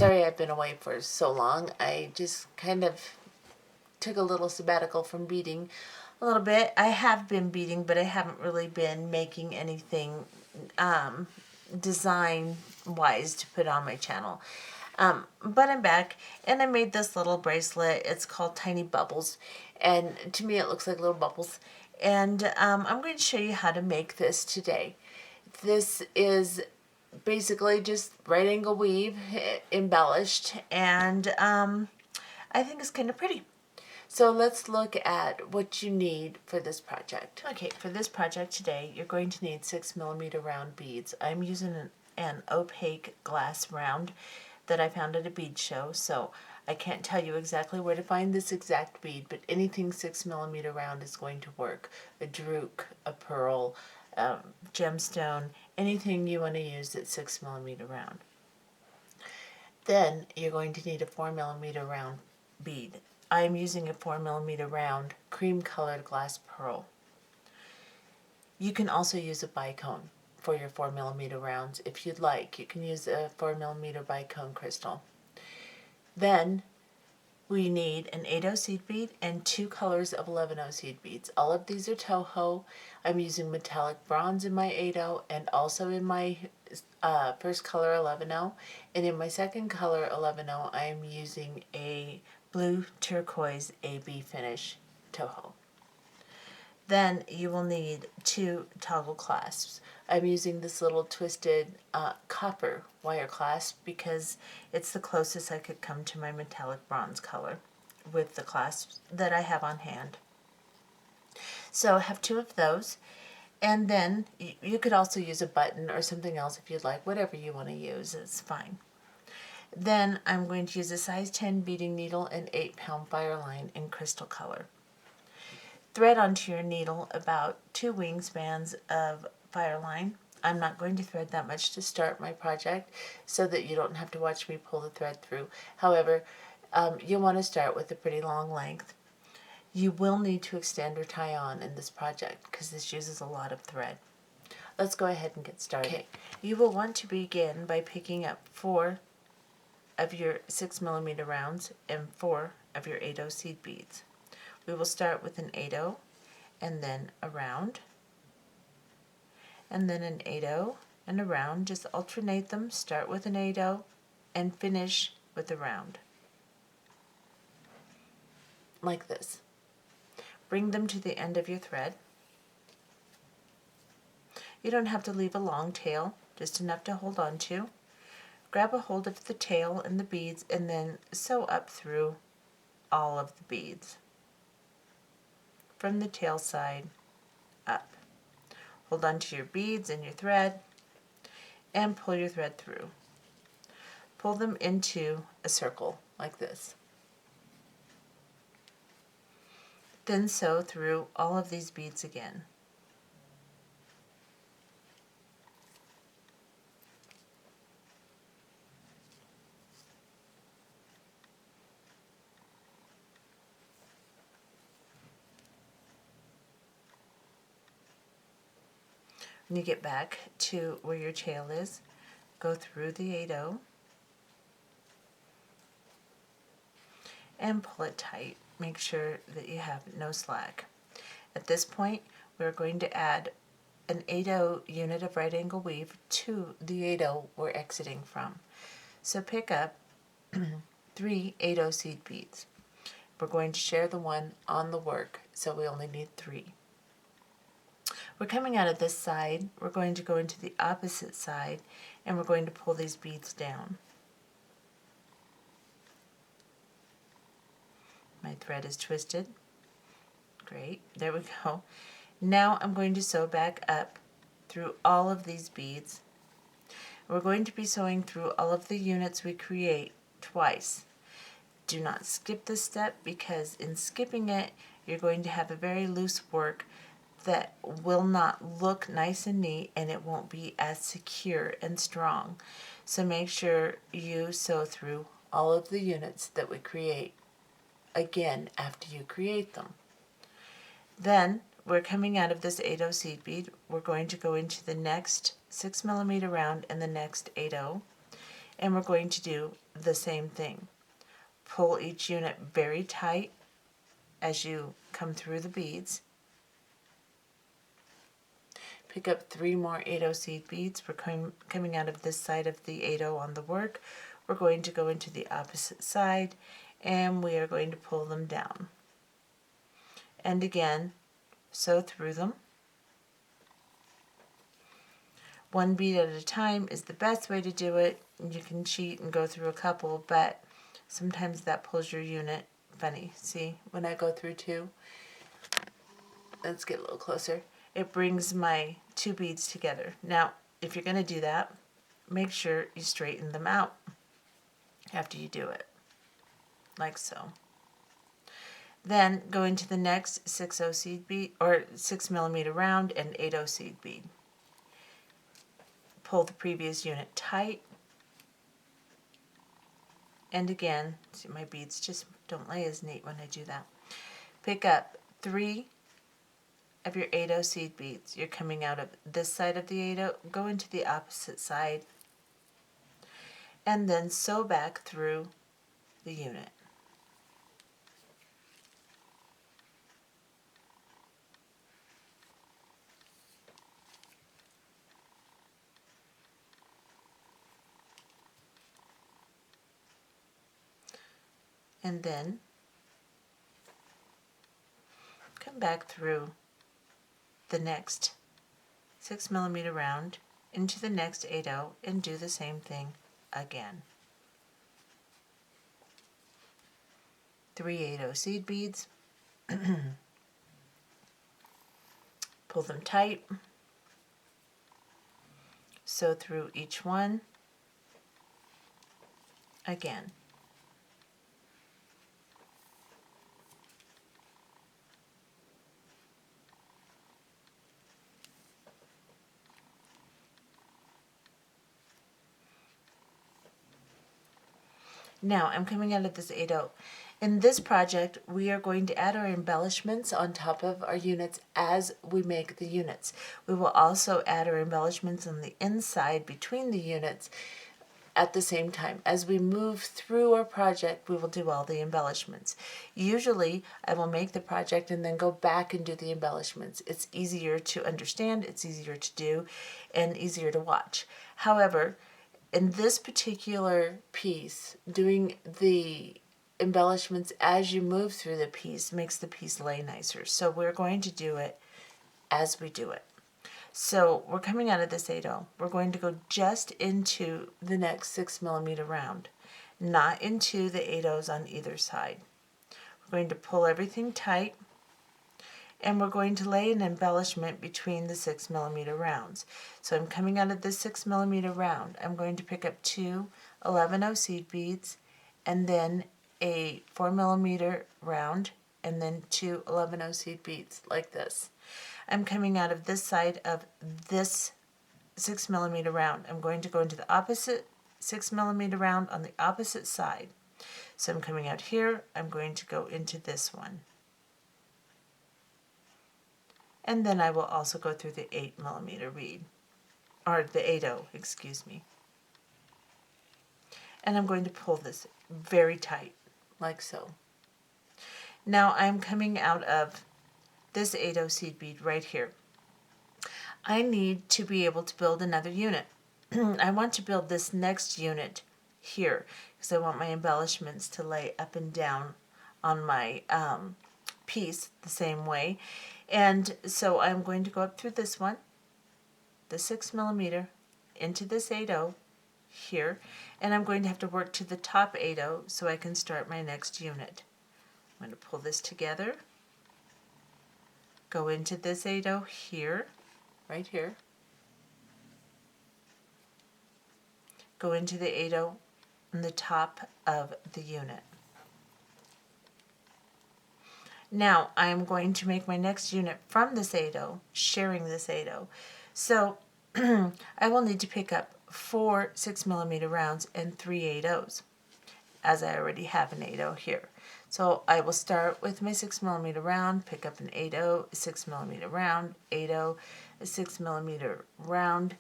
Sorry I've been away for so long. I just kind of took a little sabbatical from beading a little bit. I have been beading, but I haven't really been making anything design wise to put on my channel. But I'm back, and I made this little bracelet. It's called Tiny Bubbles, and to me it looks like little bubbles. And I'm going to show you how to make this today. This is basically just right angle weave embellished, and I think it's kind of pretty. So let's look at what you need for this project. Okay, for this project today, you're going to need 6mm round beads. I'm using an opaque glass round that I found at a bead show, so I can't tell you exactly where to find this exact bead, but anything 6mm round is going to work. A drook, a pearl, gemstone, anything you want to use that's 6mm round. Then you're going to need a 4mm round bead. I'm using a 4mm round cream colored glass pearl. You can also use a bicone for your 4mm rounds if you'd like. You can use a 4mm bicone crystal. Then we need an 8/0 seed bead and 2 colors of 11/0 seed beads. All of these are Toho. I'm using metallic bronze in my 8/0 and also in my first color 11/0. And in my second color 11/0, I am using a blue turquoise AB finish Toho. Then you will need 2 toggle clasps. I'm using this little twisted copper wire clasp because it's the closest I could come to my metallic bronze color with the clasps that I have on hand. So I have 2 of those, and then you could also use a button or something else if you'd like. Whatever you want to use, it's fine. Then I'm going to use a size 10 beading needle and 8-pound fireline in crystal color. Thread onto your needle about 2 wingspans of fireline. I'm not going to thread that much to start my project so that you don't have to watch me pull the thread through. However, you'll want to start with a pretty long length. You will need to extend or tie on in this project because this uses a lot of thread. Let's go ahead and get started. Okay. You will want to begin by picking up 4 of your 6mm rounds and 4 of your 8/0 seed beads. We will start with an 8/0 and then a round, and then an 8/0 and a round. Just alternate them. Start with an 8/0 and finish with a round. Like this. Bring them to the end of your thread. You don't have to leave a long tail, just enough to hold on to. Grab a hold of the tail and the beads and then sew up through all of the beads. From the tail side up. Hold on to your beads and your thread and pull your thread through. Pull them into a circle like this. Then sew through all of these beads again. When you get back to where your tail is, go through the 8/0 and pull it tight. Make sure that you have no slack. At this point, we're going to add an 8/0 unit of right angle weave to the 8/0 we're exiting from. So pick up 3 8/0 seed beads. We're going to share the one on the work, so we only need 3. We're coming out of this side, we're going to go into the opposite side, and we're going to pull these beads down. My thread is twisted. Great, there we go. Now I'm going to sew back up through all of these beads. We're going to be sewing through all of the units we create twice. Do not skip this step because in skipping it, you're going to have a very loose work that will not look nice and neat, and it won't be as secure and strong. So make sure you sew through all of the units that we create again after you create them. Then we're coming out of this 8/0 seed bead. We're going to go into the next 6mm round and the next 8/0, And we're going to do the same thing. Pull each unit very tight as you come through the beads. Pick up 3 more 8/0 seed beads. We're coming out of this side of the 8/0 on the work. We're going to go into the opposite side and we are going to pull them down. And again, sew through them. One bead at a time is the best way to do it. You can cheat and go through a couple, but sometimes that pulls your unit funny. See, when I go through 2, let's get a little closer. It brings my 2 beads together. Now, if you're going to do that, make sure you straighten them out after you do it, like so. Then go into the next 6/0 seed bead, or 6mm round and 8/0 seed bead. Pull the previous unit tight, and again, see, my beads just don't lay as neat when I do that. Pick up 3 of your 8/0 seed beads. You're coming out of this side of the 8/0, go into the opposite side, and then sew back through the unit. And then come back through the next 6mm round into the next 8/0 and do the same thing again. 3 8/0 seed beads. Pull them tight. Sew through each one again. Now I'm coming out of this 8/0. In this project, we are going to add our embellishments on top of our units as we make the units. We will also add our embellishments on the inside between the units at the same time. As we move through our project, we will do all the embellishments. Usually, I will make the project and then go back and do the embellishments. It's easier to understand, it's easier to do, and easier to watch. However, in this particular piece, doing the embellishments as you move through the piece makes the piece lay nicer. So we're going to do it as we do it. So we're coming out of this 8/0. We're going to go just into the next 6mm round, not into the 8/0s on either side. We're going to pull everything tight, and we're going to lay an embellishment between the 6mm rounds. So I'm coming out of this 6mm round. I'm going to pick up 2 11/0 seed beads, and then a 4mm round, and then 2 11/0 seed beads, like this. I'm coming out of this side of this 6mm round. I'm going to go into the opposite 6mm round on the opposite side. So I'm coming out here, I'm going to go into this one. And then I will also go through the 8mm bead, or the 8/0, excuse me. And I'm going to pull this very tight, like so. Now I'm coming out of this 8/0 seed bead right here. I need to be able to build another unit. I want to build this next unit here because I want my embellishments to lay up and down on my piece the same way. And so I'm going to go up through this one, the 6mm, into this 8/0 here, and I'm going to have to work to the top 8/0 so I can start my next unit. I'm going to pull this together, go into this 8/0 here, right here, go into the 8/0 on the top of the unit. Now I'm going to make my next unit from this 8/0, sharing this 8/0. So I will need to pick up 4 6mm rounds and 3 8/0s, as I already have an 8/0 here. So I will start with my 6mm round, pick up an 8/0, a 6mm round, 8/0, a 6mm round,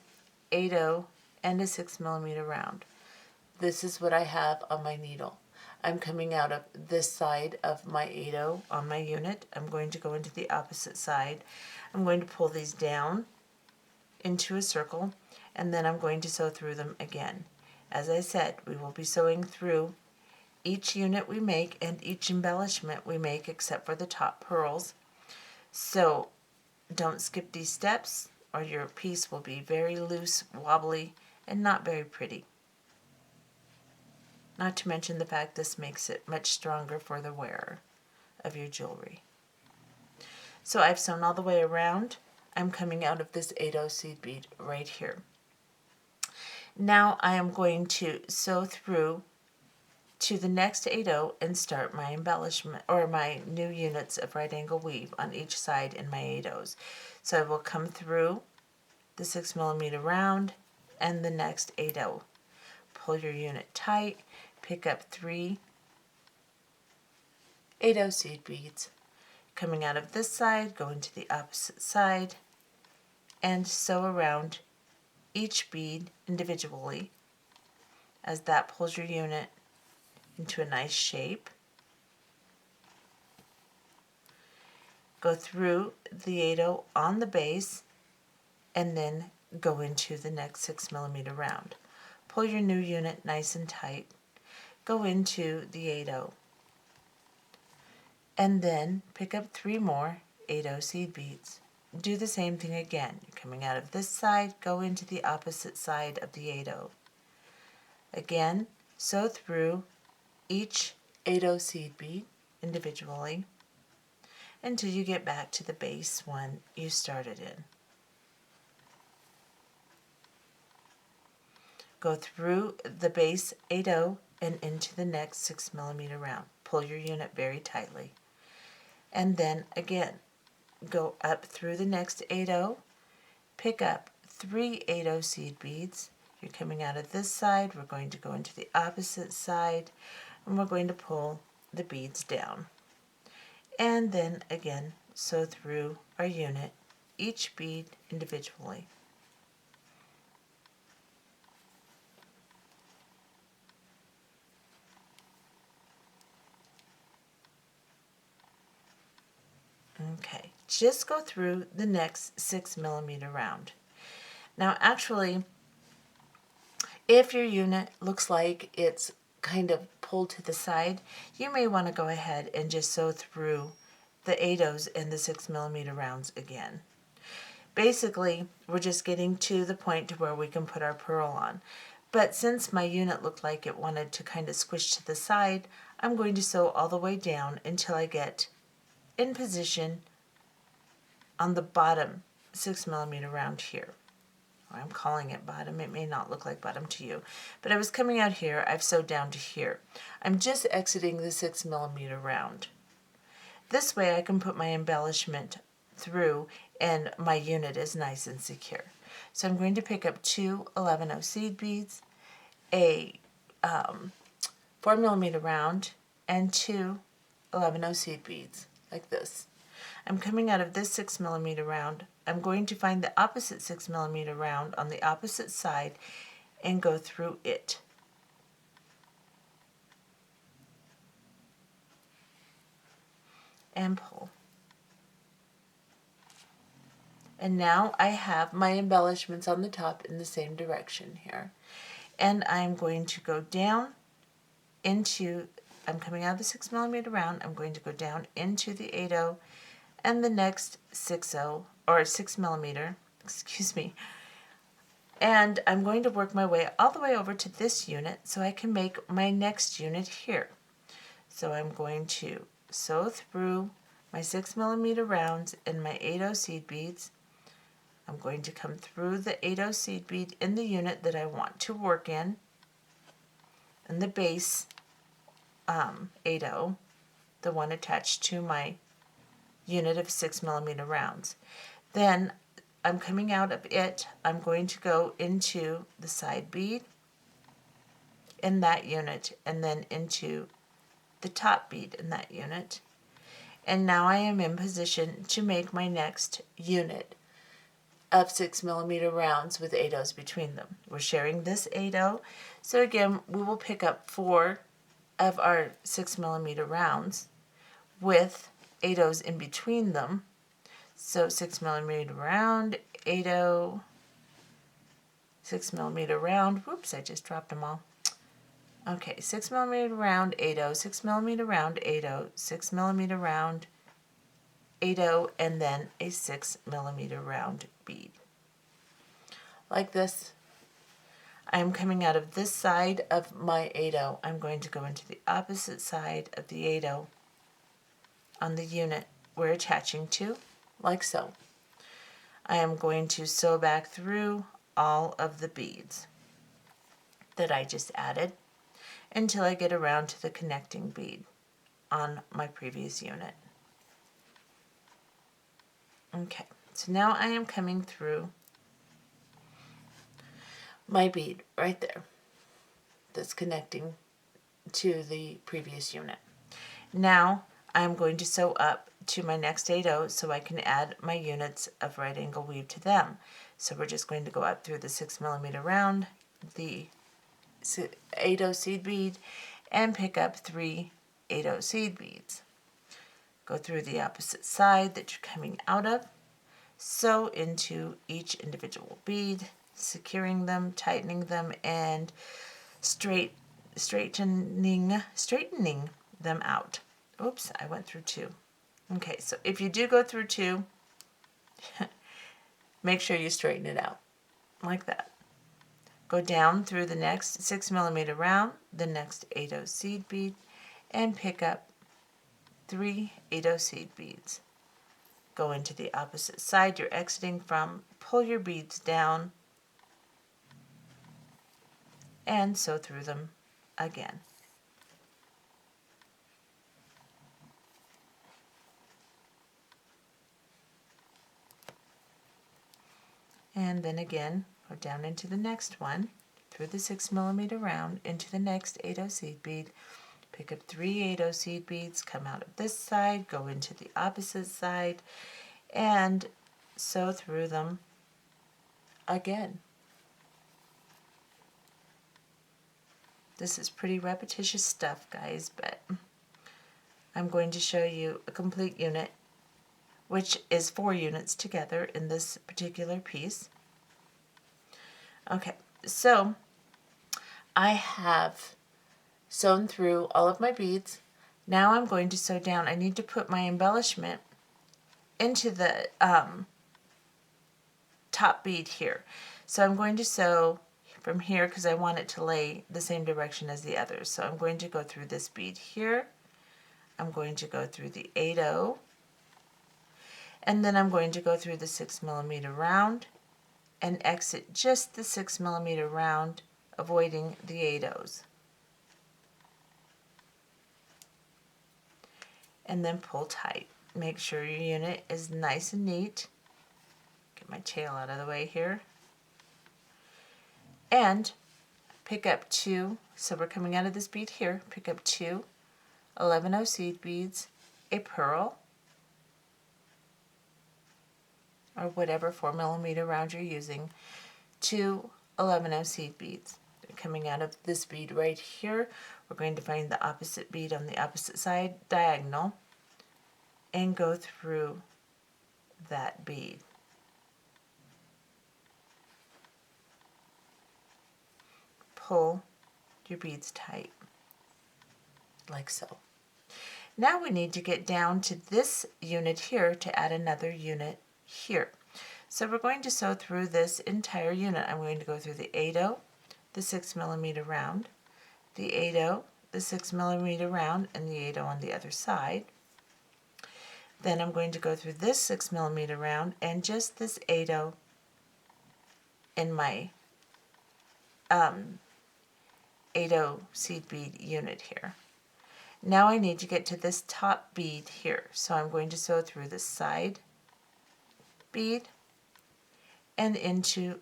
8/0, and a 6mm round. this is what I have on my needle. I'm coming out of this side of my 8/0 on my unit. I'm going to go into the opposite side. I'm going to pull these down into a circle, and then I'm going to sew through them again. As I said, we will be sewing through each unit we make and each embellishment we make except for the top pearls. So don't skip these steps or your piece will be very loose, wobbly, and not very pretty. Not to mention the fact this makes it much stronger for the wearer of your jewelry. So I've sewn all the way around. I'm coming out of this 8/0 seed bead right here. Now I am going to sew through to the next 8/0 and start my embellishment or my new units of right angle weave on each side in my 8/0s. So I will come through the 6mm round and the next 8/0. Pull your unit tight, pick up 3 8/0 seed beads. Coming out of this side, go into the opposite side and sew around each bead individually as that pulls your unit into a nice shape. Go through the 8/0 on the base and then go into the next 6mm round. Pull your new unit nice and tight. Go into the 8/0 and then pick up 3 more 8/0 seed beads. Do the same thing again. You're coming out of this side, go into the opposite side of the 8/0. Again, sew through each 8/0 seed bead individually until you get back to the base one you started in. Go through the base 8/0 and into the next 6mm round. Pull your unit very tightly. And then again, go up through the next 8/0, pick up 3 8/0 seed beads. You're coming out of this side, we're going to go into the opposite side, and we're going to pull the beads down. And then again, sew through our unit, each bead individually. Okay, just go through the next 6mm round. Now actually, if your unit looks like it's kind of pulled to the side, you may want to go ahead and just sew through the 8/0s and the 6mm rounds again. Basically, we're just getting to the point to where we can put our pearl on. But since my unit looked like it wanted to kind of squish to the side, I'm going to sew all the way down until I get in position on the bottom 6mm round here. I'm calling it bottom. It may not look like bottom to you, but I was coming out here. I've sewed down to here. I'm just exiting the 6mm round. This way I can put my embellishment through and my unit is nice and secure. So I'm going to pick up 2 11/0 seed beads, a 4mm round, and 2 11/0 seed beads, like this. I'm coming out of this 6mm round. I'm going to find the opposite 6mm round on the opposite side and go through it. And pull. And now I have my embellishments on the top in the same direction here. And I'm going to go down into, I'm coming out of the 6mm round, I'm going to go down into the 8/0 and the next 6/0, or 6mm, excuse me. And I'm going to work my way all the way over to this unit so I can make my next unit here. So I'm going to sew through my 6mm rounds and my 8/0 seed beads. I'm going to come through the 8/0 seed bead in the unit that I want to work in, and the base 8/0, the one attached to my unit of 6mm rounds. Then I'm coming out of it, I'm going to go into the side bead in that unit and then into the top bead in that unit. And now I am in position to make my next unit of 6mm rounds with 8/0s between them. We're sharing this 8/0, so again we will pick up 4 of our 6mm rounds with 8/0s in between them. So 6mm round, 8/0, 6mm round, whoops, I just dropped them all. Okay, 6mm round, 8/0, 6mm round, 8/0, 6mm round, 8/0, and then a 6mm round bead. Like this. I am coming out of this side of my 8/0. I'm going to go into the opposite side of the 8/0 on the unit we're attaching to, like so. I am going to sew back through all of the beads that I just added until I get around to the connecting bead on my previous unit. Okay, so now I am coming through my bead right there that's connecting to the previous unit. Now I'm going to sew up to my next 8/0 so I can add my units of right angle weave to them. So we're just going to go up through the 6mm round, the 8/0 seed bead, and pick up 3 8/0 seed beads. Go through the opposite side that you're coming out of, sew into each individual bead, securing them, tightening them, and straightening them out. Oops, I went through 2. Okay, so if you do go through 2, make sure you straighten it out, like that. Go down through the next 6mm round, the next 8/0 seed bead, and pick up 3 8/0 seed beads. Go into the opposite side you're exiting from, pull your beads down, and sew through them again. And then again, go down into the next one, through the 6mm round, into the next 8/0 seed bead, pick up 3 8/0 seed beads, come out of this side, go into the opposite side, and sew through them again. This is pretty repetitious stuff, guys, but I'm going to show you a complete unit, which is 4 units together in this particular piece. Okay, so I have sewn through all of my beads. Now I'm going to sew down. I need to put my embellishment into the top bead here. So I'm going to sew from here because I want it to lay the same direction as the others. So I'm going to go through this bead here. I'm going to go through the 8/0, and then I'm going to go through the 6mm round and exit just the 6mm round, avoiding the 8/0s. And then pull tight. Make sure your unit is nice and neat. Get my tail out of the way here. And pick up 2, so we're coming out of this bead here, pick up 2 11/0 seed beads, a pearl, or whatever 4mm round you're using, 2 11/0 seed beads. They're coming out of this bead right here. We're going to find the opposite bead on the opposite side, diagonal, and go through that bead. Pull your beads tight, like so. Now we need to get down to this unit here to add another unit here. So we're going to sew through this entire unit. I'm going to go through the 8/0, the 6mm round, the 8/0, the 6mm round, and the 8/0 on the other side. Then I'm going to go through this 6mm round and just this 8/0 in my 8/0 seed bead unit here. Now I need to get to this top bead here, so I'm going to sew through the side bead and into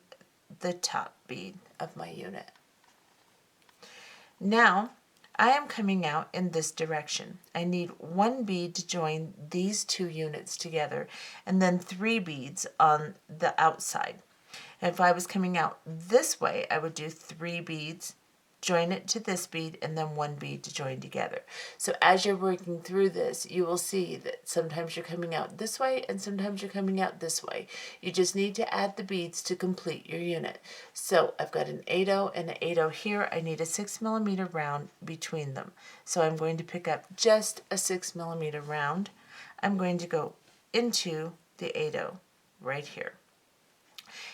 the top bead of my unit. Now I am coming out in this direction. I need one bead to join these two units together, and then 3 beads on the outside. If I was coming out this way, I would do 3 beads, join it to this bead, and then 1 bead to join together. So as you're working through this, you will see that sometimes you're coming out this way and sometimes you're coming out this way. You just need to add the beads to complete your unit. So I've got an 8/0 and an 8/0 here. I need a 6mm round between them. So I'm going to pick up just a 6mm round. I'm going to go into the 8/0 right here.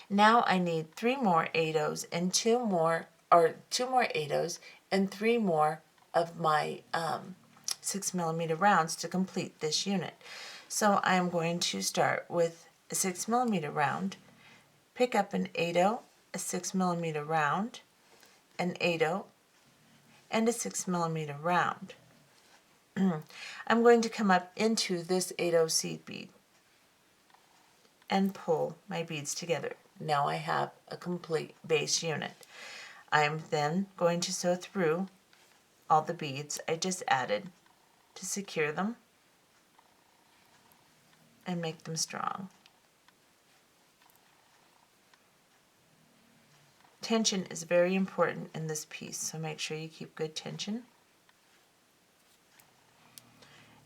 Now I need 3 more 8/0s and 2 more 8/0s and 3 more of my 6mm rounds to complete this unit. So I'm going to start with a 6mm round, pick up an 8/0, a 6mm round, an 8/0, and a 6mm round. I'm going to come up into this 8/0 seed bead and pull my beads together. Now I have a complete base unit. I'm then going to sew through all the beads I just added to secure them and make them strong. Tension is very important in this piece, so make sure you keep good tension.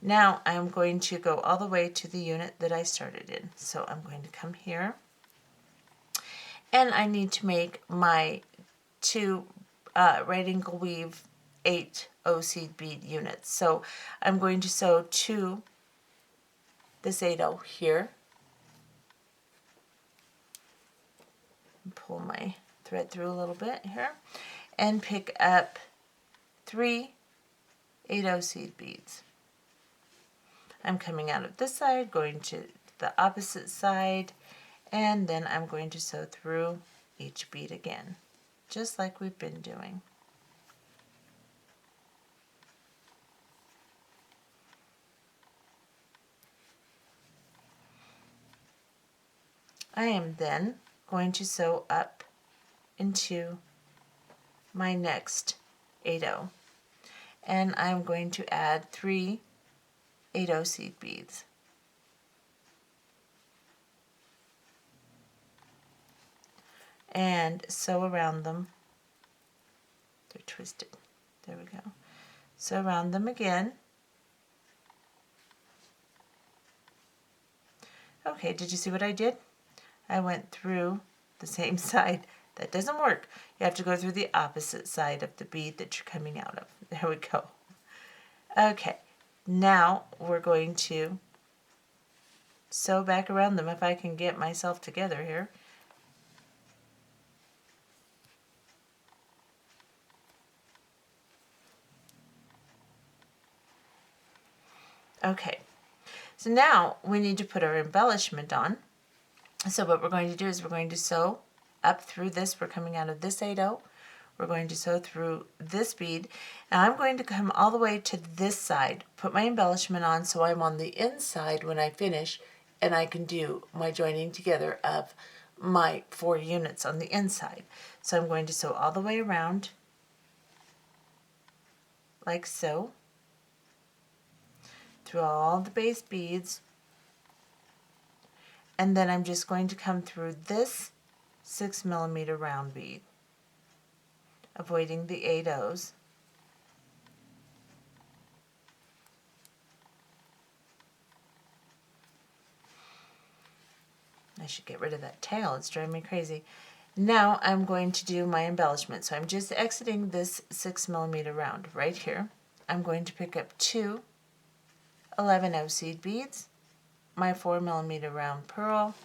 Now I'm going to go all the way to the unit that I started in. So I'm going to come here, and I need to make my 2 right angle weave 8/0 seed bead units. So I'm going to sew to this 8/0 here, pull my thread through a little bit here, and pick up 3 8/0 seed beads. I'm coming out of this side, going to the opposite side, and then I'm going to sew through each bead again, just like we've been doing. I am then going to sew up into my next 8/0, and I'm going to add 3 8/0 seed beads. And sew around them. They're twisted. There we go. Sew around them again. Okay, did you see what I did? I went through the same side. That doesn't work. You have to go through the opposite side of the bead that you're coming out of. There we go. Okay, now we're going to sew back around them if I can get myself together here. Okay, so now we need to put our embellishment on. So what we're going to do is we're going to sew up through this. We're coming out of this 8/0. We're going to sew through this bead. Now I'm going to come all the way to this side, put my embellishment on so I'm on the inside when I finish, and I can do my joining together of my 4 units on the inside. So I'm going to sew all the way around, like so, through all the base beads, and then I'm just going to come through this 6mm round bead, avoiding the 8/0s. I should get rid of that tail, it's driving me crazy. Now I'm going to do my embellishment. So I'm just exiting this 6mm round right here. I'm going to pick up 2 11/0 seed beads, my 4mm round pearl,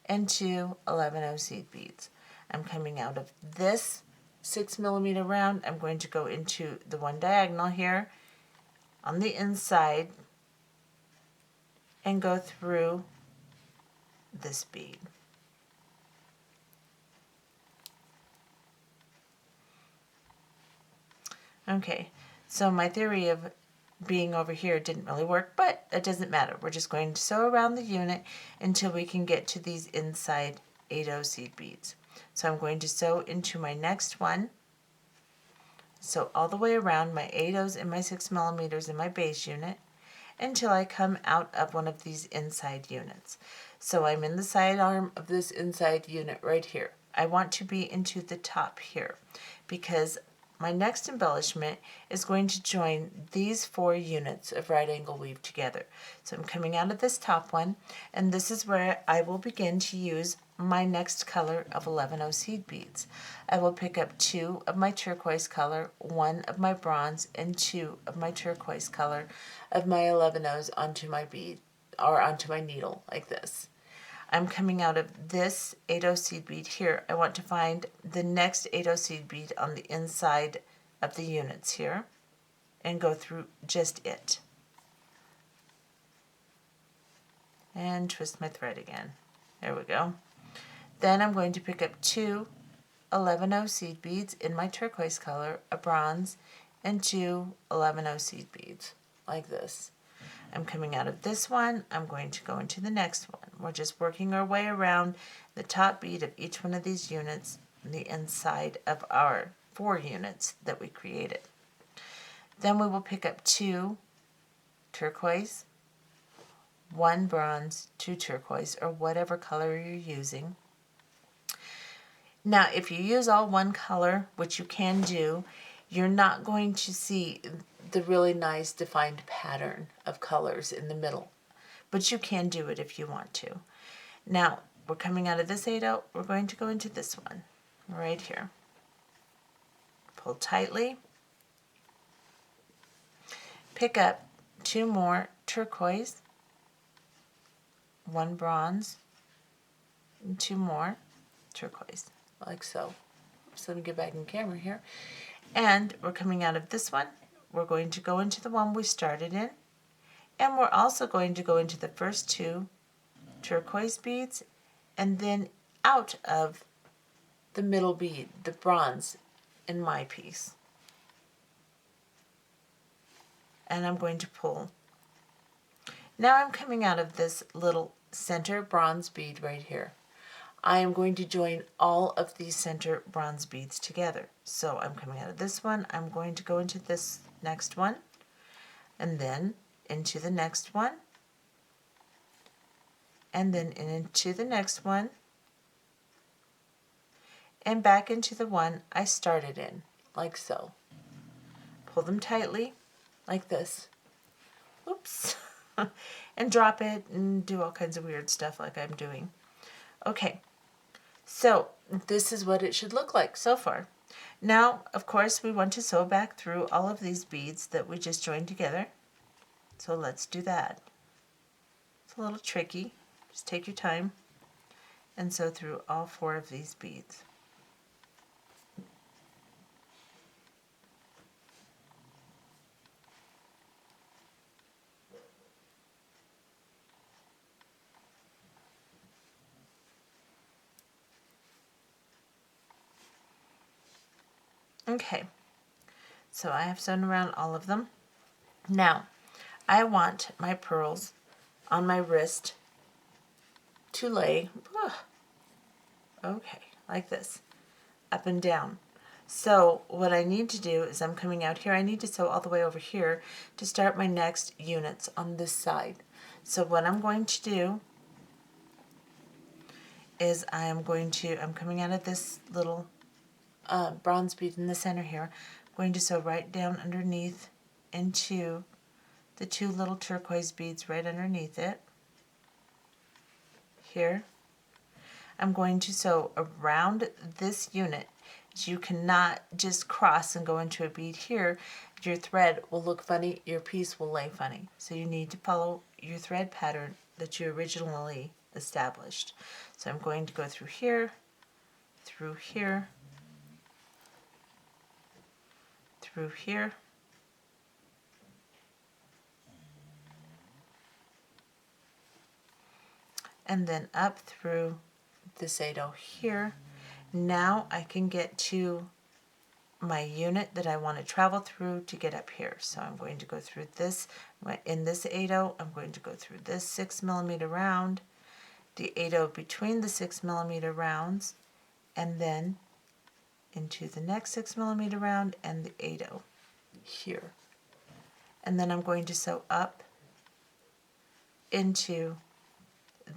and 2 11/0 seed beads. I'm coming out of this 6mm round. I'm going to go into the one diagonal here on the inside and go through this bead. Okay, so my theory of being over here didn't really work, but it doesn't matter. We're just going to sew around the unit until we can get to these inside 8/0 seed beads. So I'm going to sew into my next one, sew all the way around my 8/0s and my 6 millimeters in my base unit until I come out of one of these inside units. So I'm in the side arm of this inside unit right here. I want to be into the top here because my next embellishment is going to join these 4 units of right angle weave together. So I'm coming out of this top one, and this is where I will begin to use my next color of 11/0 seed beads. I will pick up 2 of my turquoise color, 1 of my bronze, and 2 of my turquoise color of my 11/0s onto my bead, or onto my needle, like this. I'm coming out of this 8/0 seed bead here. I want to find the next 8/0 seed bead on the inside of the units here and go through just it. And twist my thread again. There we go. Then I'm going to pick up 2 11/0 seed beads in my turquoise color, a bronze, and 2 11/0 seed beads, like this. I'm coming out of this one, I'm going to go into the next one. We're just working our way around the top bead of each one of these units, the inside of our 4 units that we created. Then we will pick up 2 turquoise, 1 bronze, 2 turquoise, or whatever color you're using. Now, if you use all one color, which you can do, you're not going to see the really nice defined pattern of colors in the middle, but you can do it if you want to. Now, we're coming out of this 8/0, we're going to go into this one, right here. Pull tightly, pick up 2 more turquoise, 1 bronze, and 2 more turquoise, like so. So let me get back in camera here. And we're coming out of this one. We're going to go into the one we started in, and we're also going to go into the first 2 turquoise beads and then out of the middle bead, the bronze, in my piece. And I'm going to pull. Now I'm coming out of this little center bronze bead right here. I am going to join all of these center bronze beads together. So I'm coming out of this one, I'm going to go into this next one, and then into the next one, and then into the next one, and back into the one I started in, like so. Pull them tightly, like this. Oops. And drop it and do all kinds of weird stuff like I'm doing. Okay. So this is what it should look like so far. Now, of course, we want to sew back through all of these beads that we just joined together. So let's do that. It's a little tricky. Just take your time and sew through all 4 of these beads. Okay, so I have sewn around all of them. Now, I want my pearls on my wrist to lay, okay, like this, up and down. So what I need to do is I'm coming out here, I need to sew all the way over here to start my next units on this side. So what I'm going to do is I'm coming out of this little bronze bead in the center here. I'm going to sew right down underneath into the 2 little turquoise beads right underneath it. Here. I'm going to sew around this unit. You cannot just cross and go into a bead here. Your thread will look funny, your piece will lay funny. So you need to follow your thread pattern that you originally established. So I'm going to go through here, through here, through here, and then up through this 8/0 here. Now I can get to my unit that I want to travel through to get up here. So I'm going to go through this. In this 8/0, I'm going to go through this 6 millimeter round, the 8/0 between the 6 millimeter rounds, and then into the next 6mm round and the 8/0 here. And then I'm going to sew up into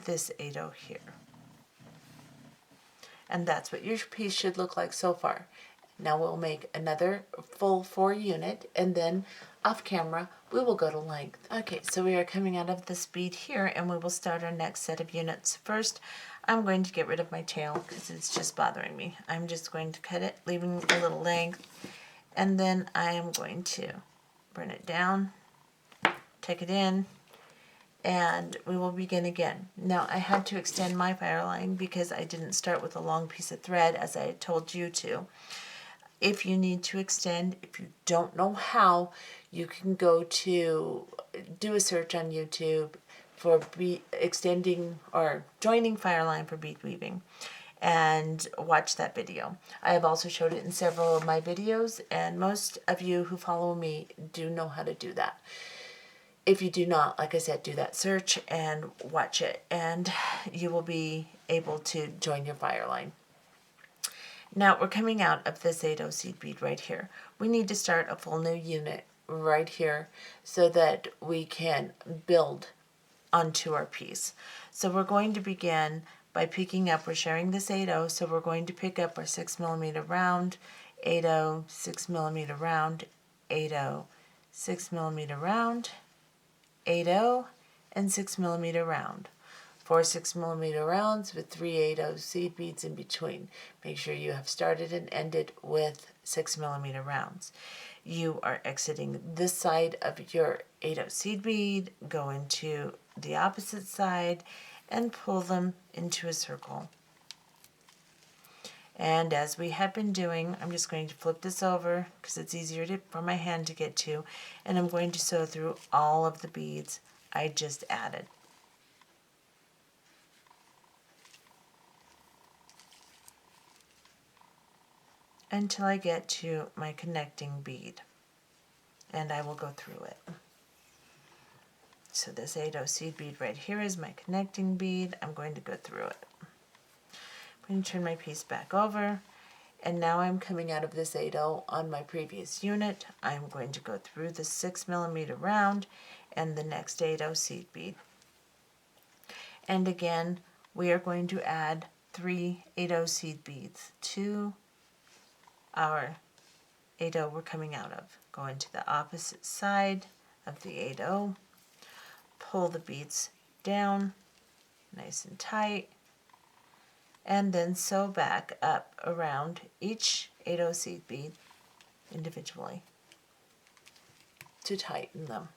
this 8/0 here. And that's what your piece should look like so far. Now we'll make another full 4 unit, and then off camera we will go to length. Okay, so we are coming out of this bead here, and we will start our next set of units. First, I'm going to get rid of my tail because it's just bothering me. I'm just going to cut it, leaving a little length, and then I am going to bring it down, take it in, and we will begin again. Now I had to extend my fireline because I didn't start with a long piece of thread as I told you to. If you need to extend, if you don't know how, you can go to do a search on YouTube for extending or joining fireline for bead weaving and watch that video. I have also showed it in several of my videos, and most of you who follow me do know how to do that. If you do not, like I said, do that search and watch it, and you will be able to join your fireline. Now we're coming out of this 8/0 seed bead right here. We need to start a full new unit right here so that we can build onto our piece. So we're going to begin by picking up, we're sharing this 8/0, so we're going to pick up our 6mm round, 8/0, 6mm round, 8/0, 6mm round, 8/0, and 6mm round. 4 6mm rounds with 3 8/0 seed beads in between. Make sure you have started and ended with 6mm rounds. You are exiting this side of your 8/0 seed bead, go into the opposite side, and pull them into a circle. And as we have been doing, I'm just going to flip this over because it's easier for my hand to get to, and I'm going to sew through all of the beads I just added. Until I get to my connecting bead, and I will go through it. So this 8/0 seed bead right here is my connecting bead. I'm going to go through it. I'm going to turn my piece back over, and now I'm coming out of this 8/0 on my previous unit. I'm going to go through the 6mm round and the next 8/0 seed bead. And again, we are going to add 3 8/0 seed beads to our 8/0 we're coming out of. Go into the opposite side of the 8/0, pull the beads down nice and tight, and then sew back up around each 8/0 seed bead individually to tighten them.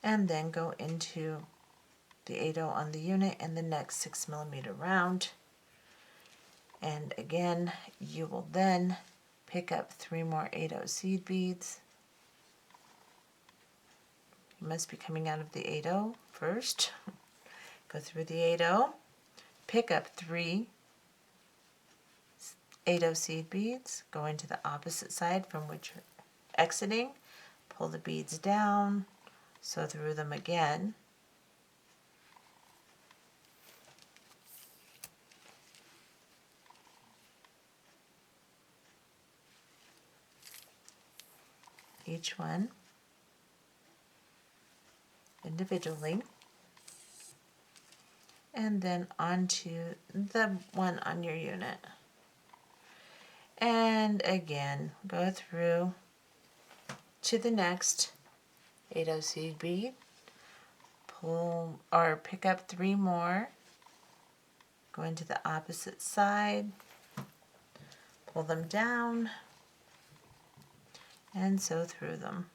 And then go into the 8/0 on the unit and the next 6mm round. And again, you will then pick up 3 more 8/0 seed beads. You must be coming out of the 8/0 first. Go through the 8/0, pick up 3 8/0 seed beads, go into the opposite side from which you're exiting, pull the beads down, sew through them again, each one individually, and then onto the one on your unit. And again, go through to the next 8/0 seed bead, pull or pick up 3 more, go into the opposite side, pull them down, and sew through them.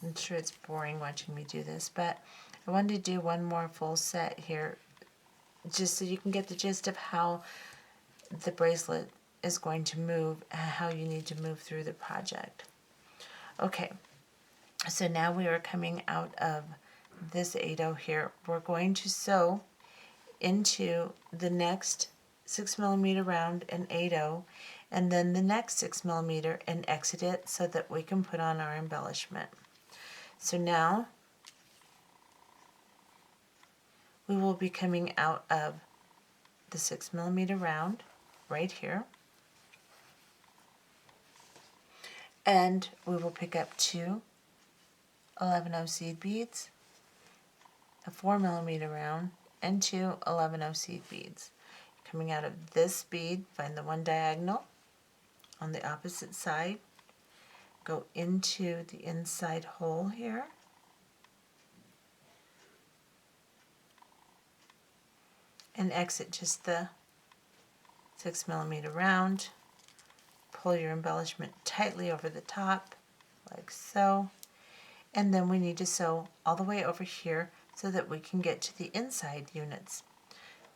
I'm sure it's boring watching me do this, but I wanted to do one more full set here just so you can get the gist of how the bracelet is going to move and how you need to move through the project. Okay, so now we are coming out of this 8/0 here. We're going to sew into the next 6mm round and 8/0, and then the next 6mm and exit it so that we can put on our embellishment. So now we will be coming out of the 6mm round right here, and we will pick up two 11/0 seed beads, a 4mm round, and two 11/0 seed beads. Coming out of this bead, find the one diagonal on the opposite side, go into the inside hole here, and exit just the 6mm round. Pull your embellishment tightly over the top, like so, and then we need to sew all the way over here so that we can get to the inside units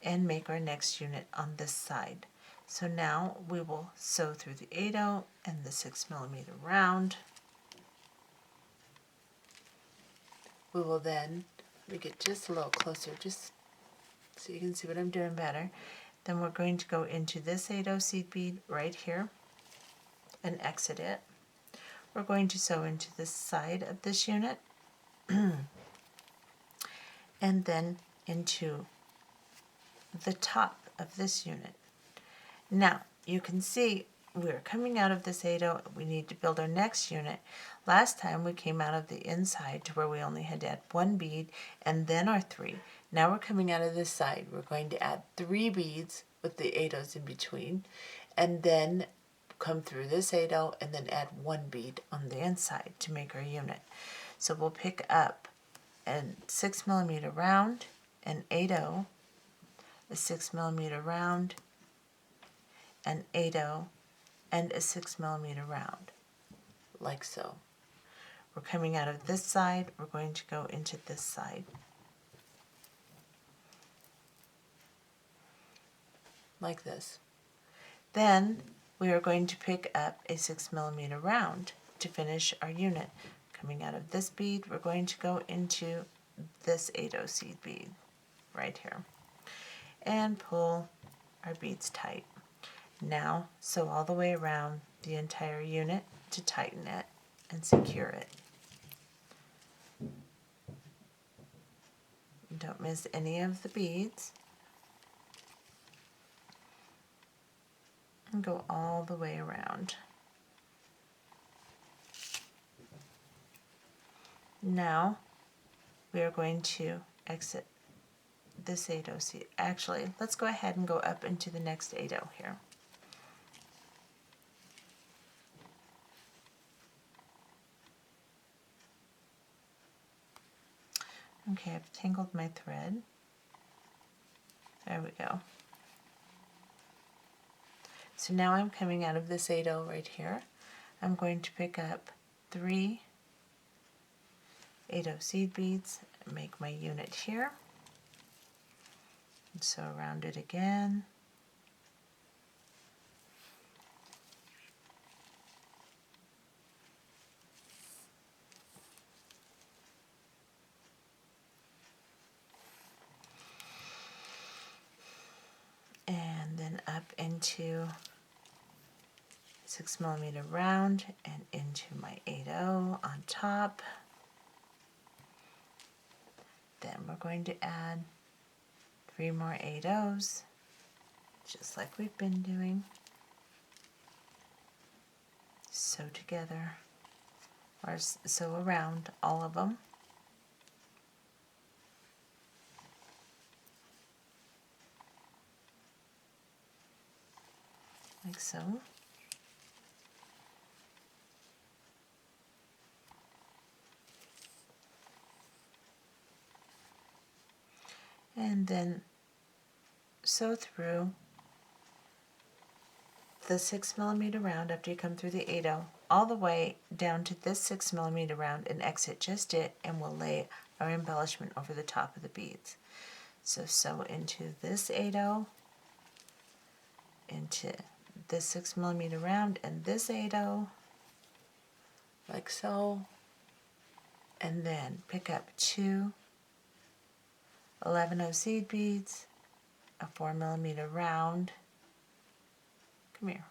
and make our next unit on this side. So now we will sew through the 8/0 and the 6mm round. We will then, let me get just a little closer just so you can see what I'm doing better. Then we're going to go into this 8/0 seed bead right here and exit it. We're going to sew into this side of this unit and then into the top of this unit. Now you can see we're coming out of this 8/0. We need to build our next unit. Last time we came out of the inside to where we only had to add one bead and then our three. Now we're coming out of this side. We're going to add 3 beads with the 8/0s in between, and then come through this 8/0 and then add 1 bead on the inside to make our unit. So we'll pick up a 6mm round, an 8/0, a 6mm round, an 8/0, and a 6mm round, like so. We're coming out of this side, we're going to go into this side, like this. Then we are going to pick up a 6mm round to finish our unit. Coming out of this bead, we're going to go into this 8/0 seed bead right here and pull our beads tight. Now sew all the way around the entire unit to tighten it and secure it. Don't miss any of the beads. And go all the way around. Now we are going to exit this 8/0 seed. Actually, let's go ahead and go up into the next 8/0 here. Okay, I've tangled my thread. There we go. So now I'm coming out of this 8/0 right here. I'm going to pick up 3 8/0 seed beads and make my unit here. And sew around it again. And then up into 6mm round and into my 8/0 on top. Then we're going to add 3 more 8/0s, just like we've been doing. Sew together, or sew around all of them. Like so. And then sew through the 6mm round after you come through the 8/0 all the way down to this 6mm round and exit just it, and we'll lay our embellishment over the top of the beads. So sew into this 8/0, into this 6mm round and this 8/0, like so, and then pick up 2 11/0 seed beads a 4mm round, come here,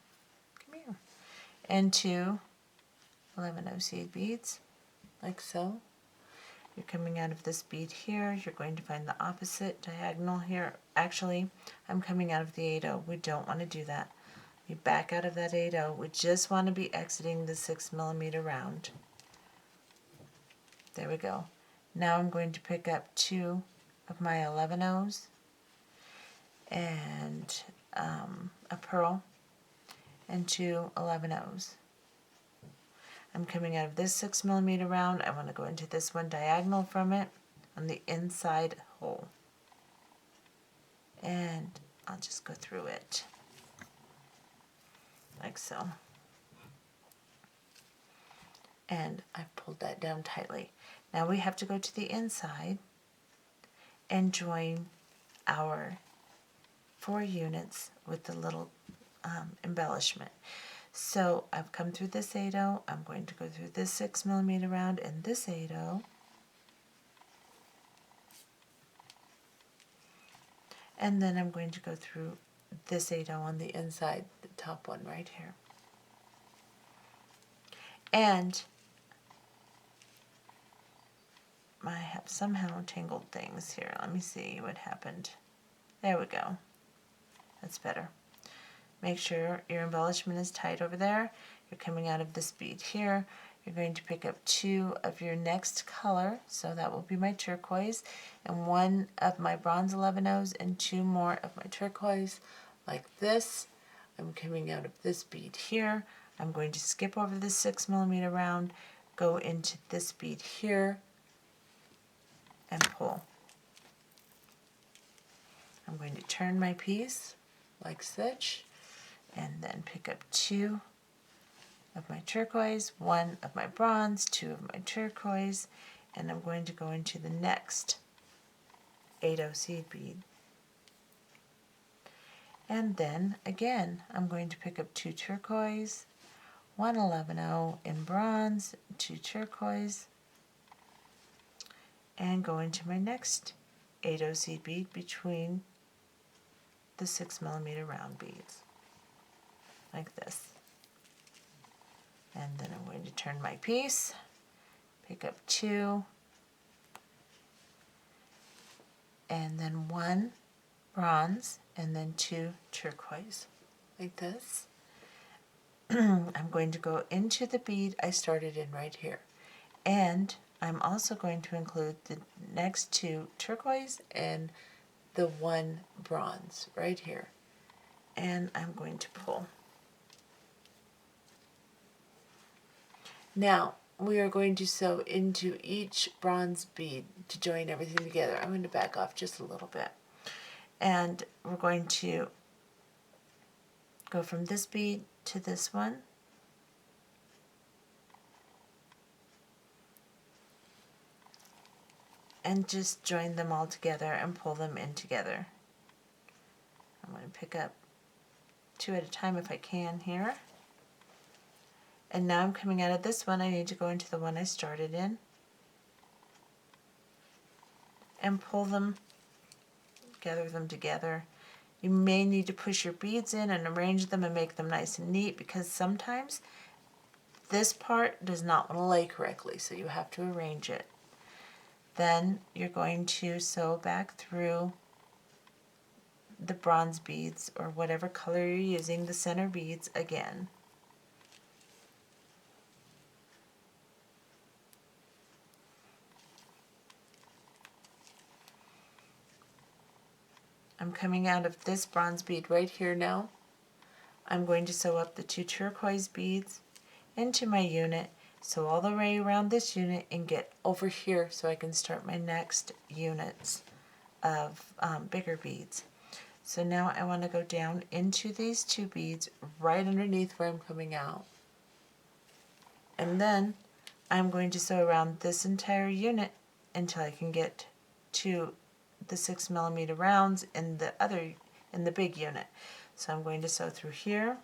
and 2 11-0 seed beads, like so. You're coming out of this bead here, you're going to find the opposite diagonal here. Actually, I'm coming out of the 8-0. We don't want to do that. We back out of that 8-0. We just want to be exiting the 6mm round. There we go. Now I'm going to pick up 2 of my 11-0s and a pearl and 2 11-0s. I'm coming out of this 6mm round. I want to go into this one diagonal from it on the inside hole. And I'll just go through it like so. And I've pulled that down tightly. Now we have to go to the inside and join our 4 units with the little embellishment. So I've come through this 8-0, I'm going to go through this 6mm round and this 8-0, and then I'm going to go through this 8-0 on the inside, the top one right here. And I have somehow tangled things here. Let me see what happened. There we go. That's better. Make sure your embellishment is tight over there. You're coming out of this bead here. You're going to pick up 2 of your next color, so that will be my turquoise, and 1 of my bronze 11-0s and 2 more of my turquoise, like this. I'm coming out of this bead here. I'm going to skip over this 6mm round, go into this bead here, and pull. I'm going to turn my piece like such, and then pick up 2 of my turquoise, 1 of my bronze, 2 of my turquoise, and I'm going to go into the next 8-0 seed bead. And then again, I'm going to pick up 2 turquoise, 1 11-0 in bronze, 2 turquoise, and go into my next 8-0 seed bead between the 6mm round beads, like this. And then I'm going to turn my piece, pick up 2, and then 1 bronze, and then 2 turquoise, like this. I'm going to go into the bead I started in right here. And I'm also going to include the next 2 turquoise and the 1 bronze right here. And I'm going to pull. Now, we are going to sew into each bronze bead to join everything together. I'm going to back off just a little bit. And we're going to go from this bead to this one. And just join them all together and pull them in together. I'm going to pick up 2 at a time if I can here. And now I'm coming out of this one. I need to go into the one I started in and pull them, gather them together. You may need to push your beads in and arrange them and make them nice and neat, because sometimes this part does not want to lay correctly, so you have to arrange it. Then you're going to sew back through the bronze beads, or whatever color you're using, the center beads again. I'm coming out of this bronze bead right here now. I'm going to sew up the 2 turquoise beads into my unit, sew all the way around this unit, and get over here so I can start my next units of bigger beads. So now I want to go down into these 2 beads right underneath where I'm coming out. And then I'm going to sew around this entire unit until I can get to the 6mm rounds in the big unit. So I'm going to sew through here,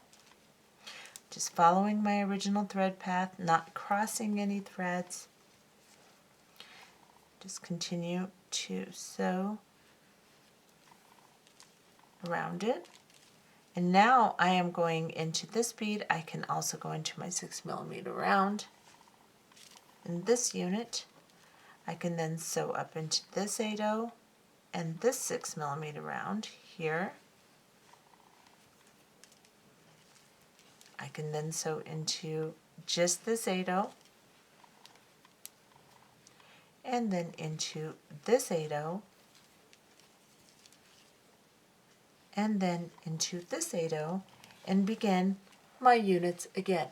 just following my original thread path, not crossing any threads. Just continue to sew around it. And now I am going into this bead. I can also go into my 6mm round. In this unit, I can then sew up into this 8/0 and this 6mm round here. I can then sew into just this 8/0 and then into this 8/0 and then into this 8/0 and begin my units again.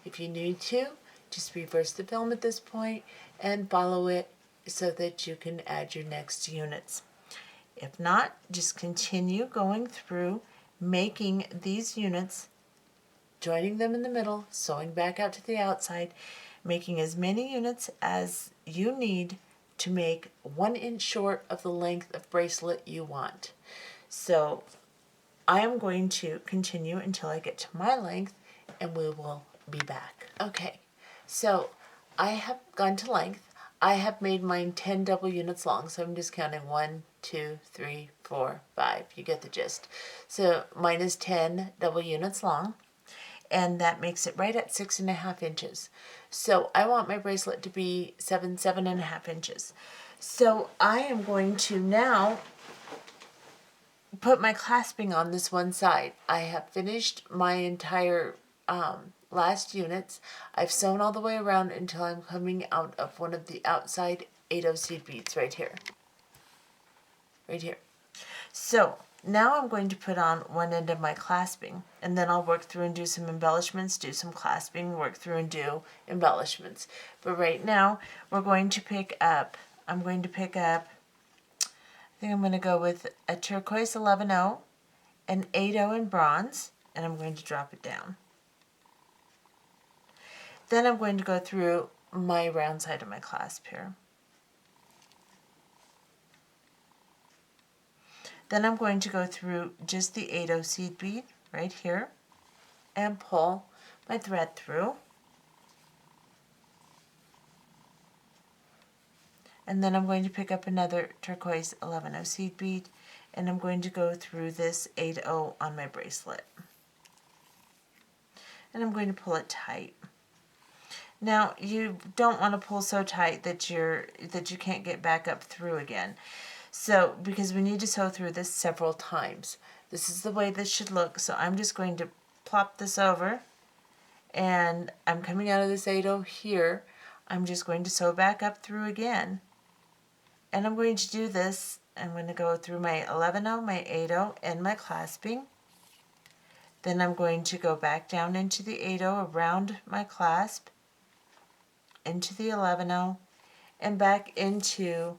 If you need to, just reverse the film at this point and follow it so that you can add your next units. If not, just continue going through making these units, joining them in the middle, sewing back out to the outside, making as many units as you need to make 1 inch short of the length of bracelet you want. So I am going to continue until I get to my length and we will be back. Okay, so I have gone to length. I have made mine 10 double units long, so I'm just counting 1, 2, 3, 4, 5. You get the gist. So mine is 10 double units long, and that makes it right at 6.5 inches. So I want my bracelet to be 7.5 inches. So I am going to now put my clasping on this one side. I have finished my entire last units. I've sewn all the way around until I'm coming out of one of the outside 8/0 seed beads right here. Right here. So now I'm going to put on one end of my clasping, and then I'll work through and do some embellishments, do some clasping, work through and do embellishments. But right now we're going to pick up, I think I'm going to go with a turquoise 11/0, an 8/0 in bronze, and I'm going to drop it down. Then I'm going to go through my round side of my clasp here. Then I'm going to go through just the 8/0 seed bead right here and pull my thread through. And then I'm going to pick up another turquoise 11/0 seed bead, and I'm going to go through this 8/0 on my bracelet. And I'm going to pull it tight. Now, you don't want to pull so tight that you can't get back up through again. So, because we need to sew through this several times. This is the way this should look. So I'm just going to plop this over, and I'm coming out of this 8/0 here. I'm just going to sew back up through again. And I'm going to do this. I'm going to go through my 11/0, my 8/0, and my clasping. Then I'm going to go back down into the 8/0 around my clasp, into the 11/0, and back into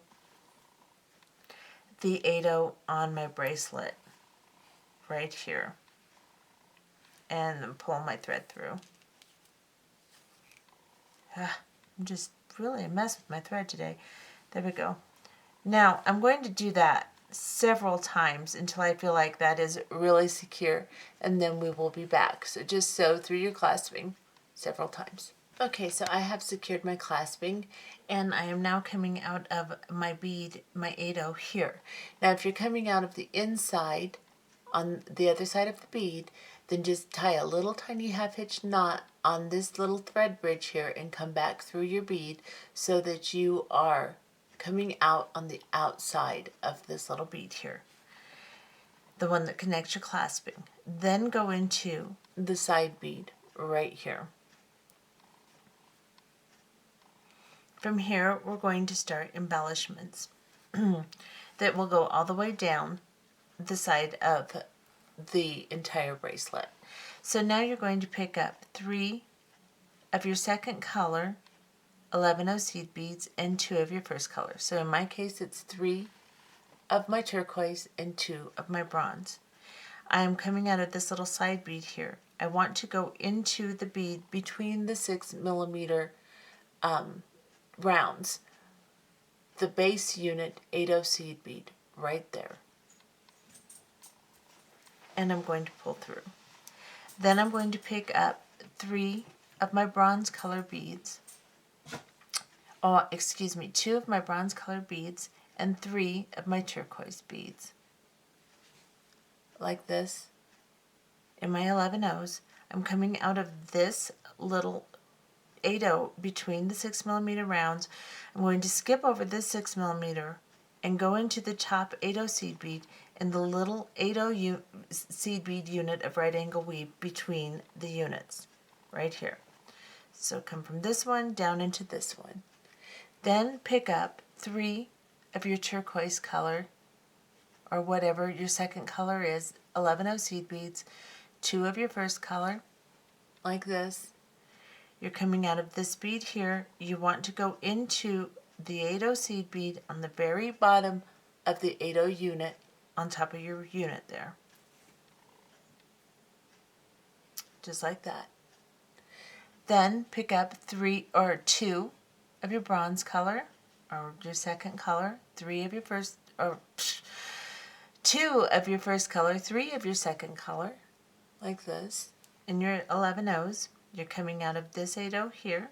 the 8/0 on my bracelet right here, and then pull my thread through. I'm just really a mess with my thread today. There we go. Now I'm going to do that several times until I feel like that is really secure, and then we will be back. So just sew through your clasping several times. Okay, so I have secured my clasping, and I am now coming out of my bead, my 8/0 here. Now if you're coming out of the inside on the other side of the bead, then just tie a little tiny half-hitch knot on this little thread bridge here and come back through your bead so that you are coming out on the outside of this little bead here, the one that connects your clasping. Then go into the side bead right here. From here, we're going to start embellishments that will go all the way down the side of the entire bracelet. So now you're going to pick up 3 of your second color 11/0 seed beads and 2 of your first color. So in my case, it's 3 of my turquoise and 2 of my bronze. I am coming out of this little side bead here. I want to go into the bead between the 6mm rounds, the base unit 8/0 seed bead right there. And I'm going to pull through. Then I'm going to pick up 3 of my bronze color beads. 2 of my bronze color beads and 3 of my turquoise beads. like this in my 11 O's. I'm coming out of this little 8/0 between the 6mm rounds. I'm going to skip over this 6mm and go into the top 8/0 seed bead and the little 8/0 seed bead unit of right angle weave between the units right here. So come from this one down into this one. Then pick up 3 of your turquoise color or whatever your second color is, 11/0 seed beads, 2 of your first color like this. You're coming out of this bead here. You want to go into the 8/0 seed bead on the very bottom of the 8/0 unit on top of your unit there. Just like that. Then pick up 3 or 2 of your bronze color or your second color, 3 of your first, or 2 of your first color, 3 of your second color, like this. In your 11 O's, you're coming out of this 8/0 here,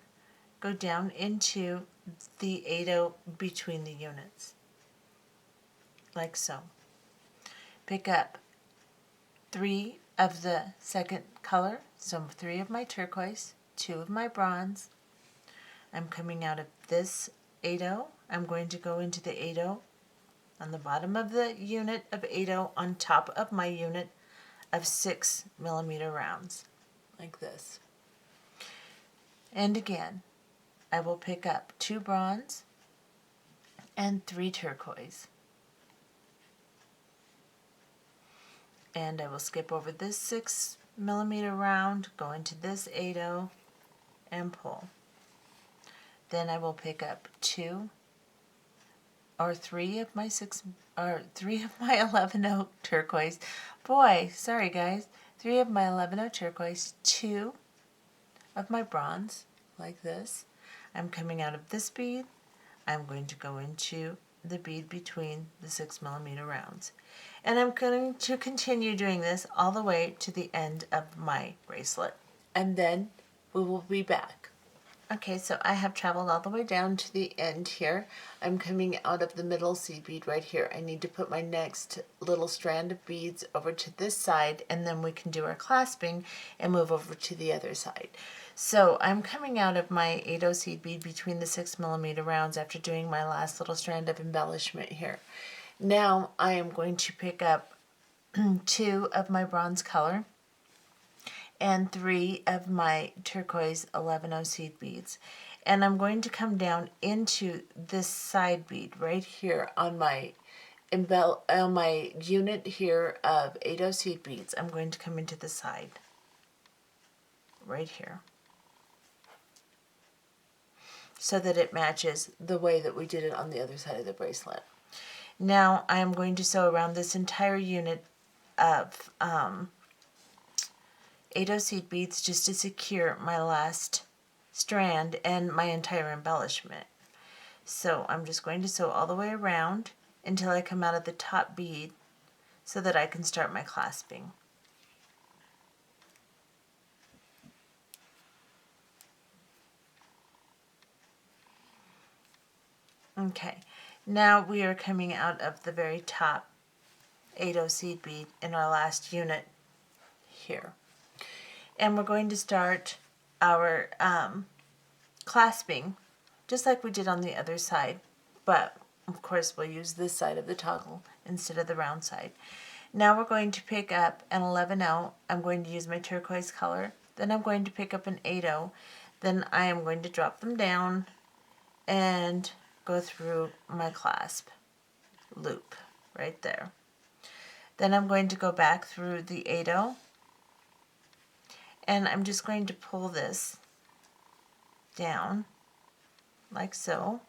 go down into the 8/0 between the units, like so. Pick up 3 of the second color, so 3 of my turquoise, 2 of my bronze. I'm coming out of this 8/0. I'm going to go into the 8/0 on the bottom of the unit of 8/0 on top of my unit of 6mm rounds, like this. And again, I will pick up 2 bronze and 3 turquoise. And I will skip over this 6mm round, go into this 8/0 and pull. Then I will pick up 2 or 3 of my 11/0 turquoise. Boy, sorry guys. 3 of my 11/0 turquoise, 2 of my bronze, like this. I'm coming out of this bead. I'm going to go into the bead between the 6mm rounds. And I'm going to continue doing this all the way to the end of my bracelet. And then we will be back. Okay, so I have traveled all the way down to the end here. I'm coming out of the middle seed bead right here. I need to put my next little strand of beads over to this side, and then we can do our clasping and move over to the other side. So I'm coming out of my 8/0 seed bead between the 6mm rounds after doing my last little strand of embellishment here. Now I am going to pick up 2 of my bronze color and 3 of my turquoise 11/0 seed beads. And I'm going to come down into this side bead right here on my unit here of 8/0 seed beads. I'm going to come into the side right here so that it matches the way that we did it on the other side of the bracelet. Now I'm going to sew around this entire unit of 8/0 seed beads just to secure my last strand and my entire embellishment. So I'm just going to sew all the way around until I come out of the top bead so that I can start my clasping. Okay, now we are coming out of the very top 8/0 seed bead in our last unit here. And we're going to start our clasping just like we did on the other side, but of course we'll use this side of the toggle instead of the round side. Now we're going to pick up an 11/0. I'm going to use my turquoise color. Then I'm going to pick up an 8/0. Then I am going to drop them down and go through my clasp loop right there. Then I'm going to go back through the 8/0. And I'm just going to pull this down like so.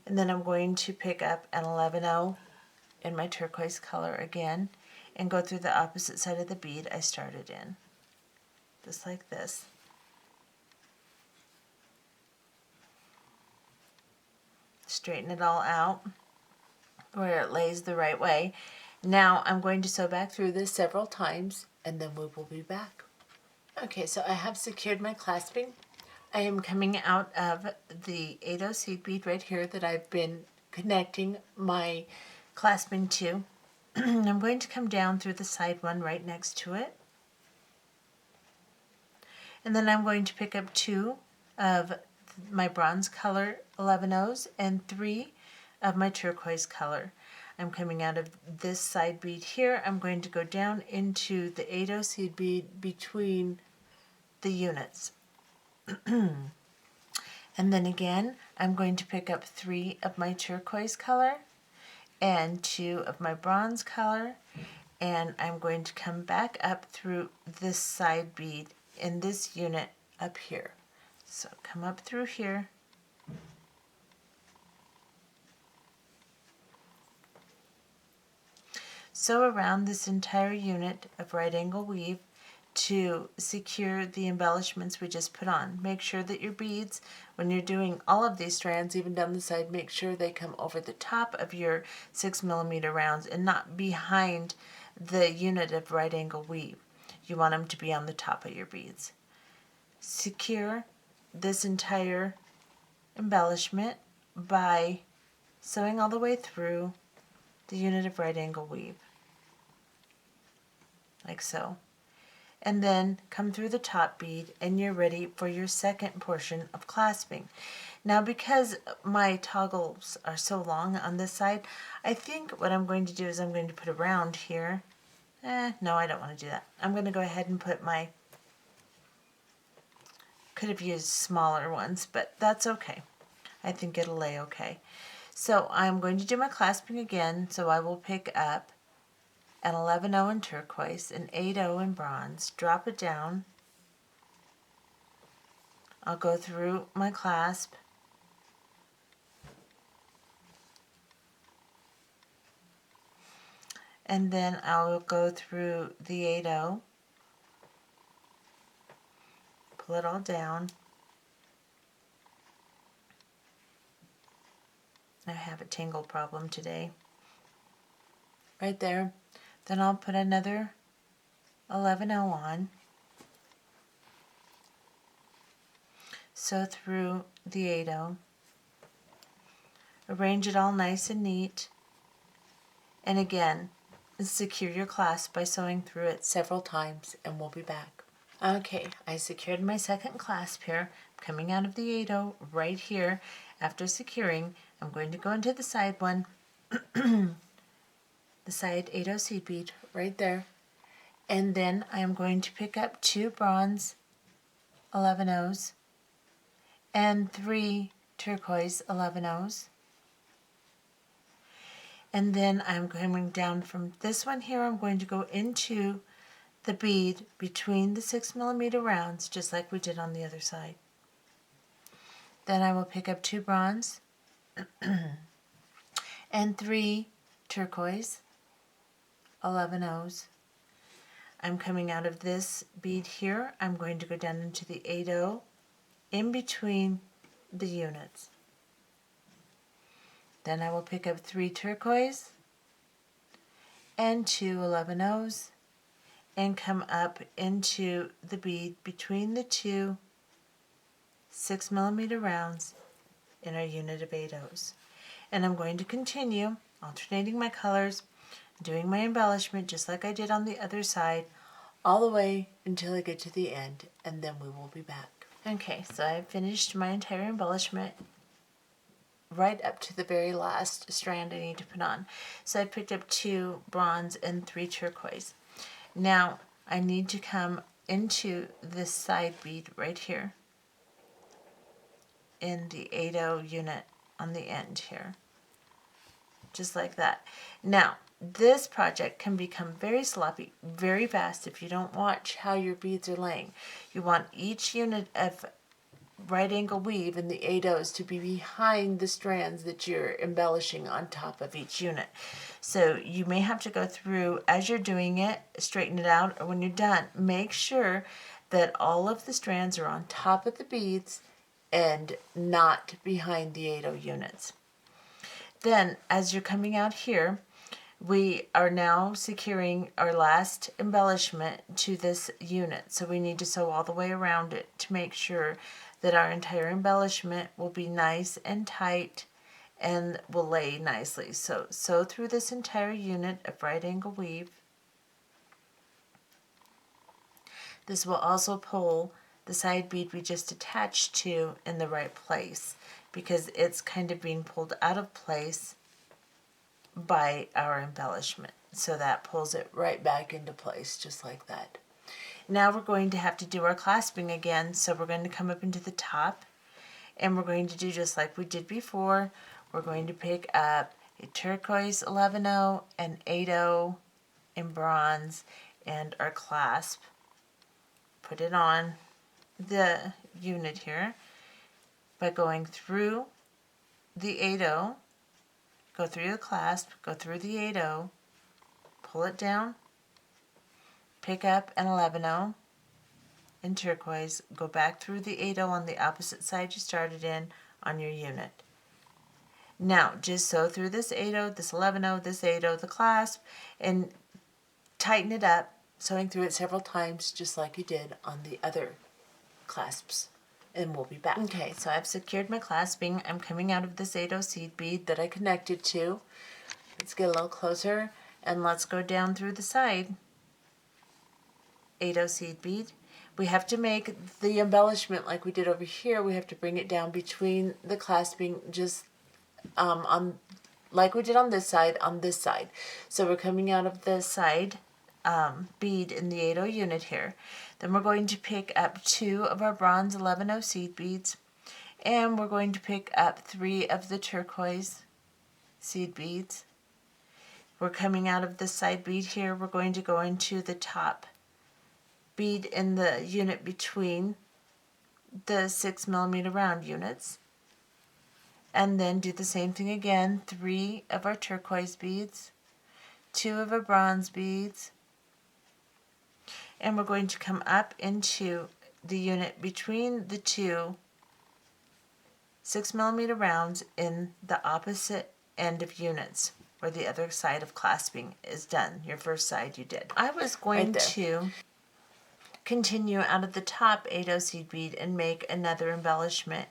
And then I'm going to pick up an 11/0 in my turquoise color again and go through the opposite side of the bead I started in. Just like this. Straighten it all out where it lays the right way. Now I'm going to sew back through this several times and then we will be back. Okay, so I have secured my clasping. I am coming out of the 8/0 seed bead right here that I've been connecting my clasping to. I'm going to come down through the side one right next to it. And then I'm going to pick up 2 of my bronze color 11-O's and 3 of my turquoise color. I'm coming out of this side bead here. I'm going to go down into the 8-O seed bead between the units. And then again, I'm going to pick up 3 of my turquoise color and 2 of my bronze color, and I'm going to come back up through this side bead in this unit up here. So come up through here, sew around this entire unit of right angle weave to secure the embellishments we just put on. Make sure that your beads, when you're doing all of these strands, even down the side, make sure they come over the top of your 6mm rounds and not behind the unit of right angle weave. You want them to be on the top of your beads. Secure this entire embellishment by sewing all the way through the unit of right angle weave, like so. And then come through the top bead and you're ready for your second portion of clasping. Now, because my toggles are so long on this side, I think what I'm going to do is I'm going to put a round here. No, I don't want to do that. I'm going to go ahead and put my, could have used smaller ones, but that's okay. I think it'll lay okay. So I'm going to do my clasping again, so I will pick up an 11-O in turquoise, an 8-O in bronze, drop it down. I'll go through my clasp, and then I'll go through the 8-O, pull it all down. I have a tangle problem today. Right there. Then I'll put another 11-O on, sew through the 8-O, arrange it all nice and neat, and again, secure your clasp by sewing through it several times, and we'll be back. Okay, I secured my second clasp here. I'm coming out of the 8-O right here. After securing, I'm going to go into the side one, the side 8-O seed bead right there, and then I am going to pick up 2 bronze 11-O's and 3 turquoise 11-O's, and then I'm coming down from this one here. I'm going to go into the bead between the 6mm rounds, just like we did on the other side. Then I will pick up 2 bronze and 3 turquoise 11-O's. I'm coming out of this bead here. I'm going to go down into the 8-O in between the units. Then I will pick up 3 turquoise and 2 11-O's and come up into the bead between the 2 6mm rounds in our unit of 8-O's. And I'm going to continue alternating my colors, doing my embellishment just like I did on the other side, all the way until I get to the end, and then we will be back. Okay, so I've finished my entire embellishment right up to the very last strand I need to put on. So I picked up 2 bronze and 3 turquoise. Now I need to come into this side bead right here in the 8-O unit on the end here, just like that. Now this project can become very sloppy very fast if you don't watch how your beads are laying. You want each unit of right angle weave in the 8-O's to be behind the strands that you're embellishing on top of each unit. So you may have to go through as you're doing it, straighten it out, or when you're done, make sure that all of the strands are on top of the beads and not behind the 8-O units. Then as you're coming out here, we are now securing our last embellishment to this unit. So we need to sew all the way around it to make sure that our entire embellishment will be nice and tight and will lay nicely. So sew through this entire unit of right angle weave. This will also pull the side bead we just attached to in the right place, because it's kind of being pulled out of place by our embellishment. So that pulls it right back into place, just like that. Now we're going to have to do our clasping again. So we're going to come up into the top, and we're going to do just like we did before. We're going to pick up a turquoise 11-0, an 8-0 in bronze, and our clasp. Put it on the unit here by going through the 8-0, go through the clasp, go through the 8-0, pull it down, pick up an 11-0 in turquoise, go back through the 8-0 on the opposite side you started in on your unit. Now just sew through this 8-0, this 11-0, this 8-0, the clasp, and tighten it up, sewing through it several times just like you did on the other clasps, and we'll be back. Okay, so I've secured my clasping. I'm coming out of this 8-0 seed bead that I connected to. Let's get a little closer, and let's go down through the side. 8-0 seed bead. We have to make the embellishment like we did over here. We have to bring it down between the clasping, just on like we did on this side, So we're coming out of the side bead in the 8-0 unit here. Then we're going to pick up 2 of our bronze 11-0 seed beads, and we're going to pick up 3 of the turquoise seed beads. We're coming out of the side bead here. We're going to go into the top bead in the unit between the 6mm round units, and then do the same thing again. 3 of our turquoise beads, 2 of our bronze beads, and we're going to come up into the unit between the 2 6mm rounds in the opposite end of units, where the other side of clasping is done. Your first side you did. I was going to continue out of the top 8-0 seed bead and make another embellishment,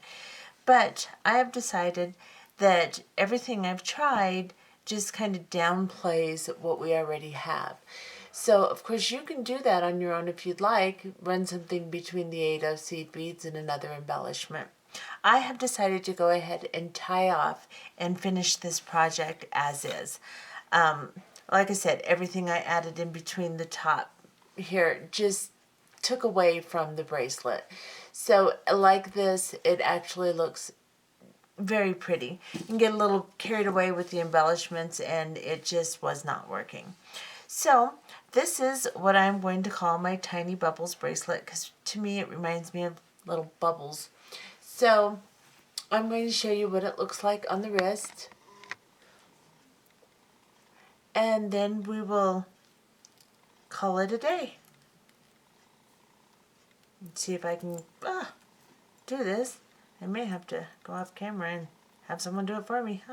but I have decided that everything I've tried just kind of downplays what we already have. So, of course, you can do that on your own if you'd like. Run something between the 8-0 seed beads and another embellishment. I have decided to go ahead and tie off and finish this project as is. Like I said, everything I added in between the top here just took away from the bracelet. So, like this, it actually looks very pretty. You can get a little carried away with the embellishments, and it just was not working. So this is what I'm going to call my Tiny Bubbles bracelet, because to me it reminds me of little bubbles. So I'm going to show you what it looks like on the wrist, and then we will call it a day. Let's see if I can do this. I may have to go off camera and have someone do it for me.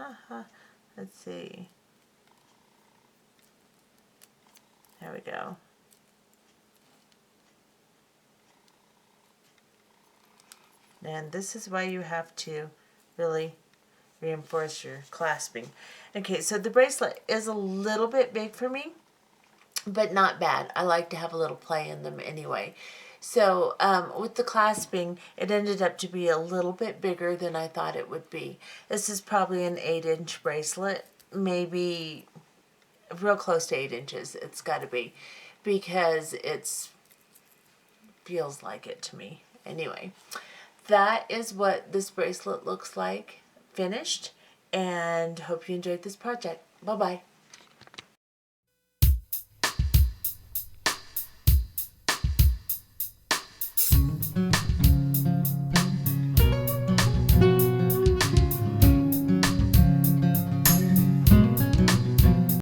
Let's see. There we go. And this is why you have to really reinforce your clasping. Okay, so the bracelet is a little bit big for me, but not bad. I like to have a little play in them anyway. So with the clasping, it ended up to be a little bit bigger than I thought it would be. This is probably an 8-inch bracelet, maybe real close to 8 inches. It's got to be, because it's feels like it to me. Anyway, that is what this bracelet looks like finished, and hope you enjoyed this project. Bye-bye.